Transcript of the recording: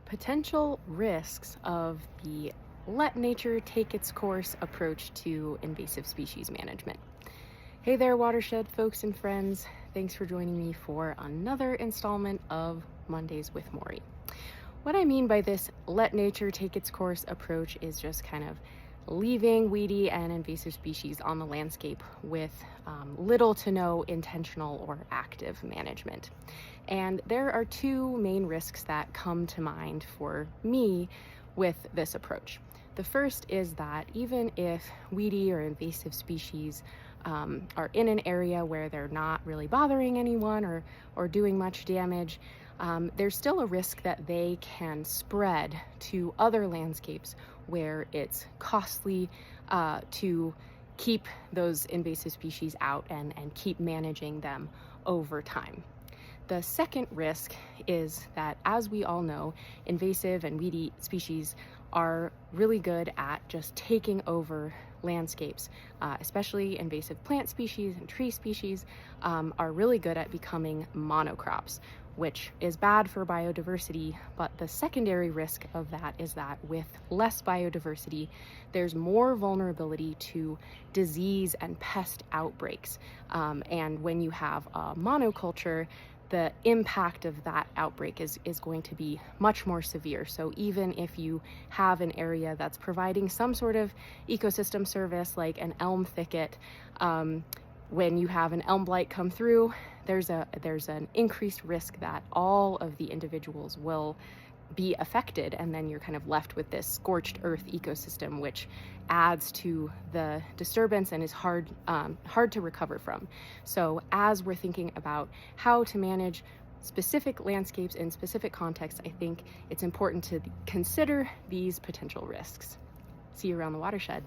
Potential risks of the let nature take its course approach to invasive species management. Hey there, watershed folks and friends. Thanks for joining me for another installment of Mondays with Mori. What I mean by this let nature take its course approach is just kind of leaving weedy and invasive species on the landscape with little to no intentional or active management. And there are two main risks that come to mind for me with this approach. The first is that even if weedy or invasive species are in an area where they're not really bothering anyone or doing much damage, there's still a risk that they can spread to other landscapes where it's costly to keep those invasive species out and keep managing them over time. The second risk is that, as we all know, invasive and weedy species are really good at just taking over landscapes, especially invasive plant species and tree species are really good at becoming monocrops, which is bad for biodiversity. But the secondary risk of that is that with less biodiversity, there's more vulnerability to disease and pest outbreaks. And when you have a monoculture, the impact of that outbreak is going to be much more severe. So even if you have an area that's providing some sort of ecosystem service like an elm thicket, when you have an elm blight come through, there's an increased risk that all of the individuals will be affected, and then you're kind of left with this scorched earth ecosystem, which adds to the disturbance and is hard to recover from. So as we're thinking about how to manage specific landscapes in specific contexts, I think it's important to consider these potential risks. See you around the watershed.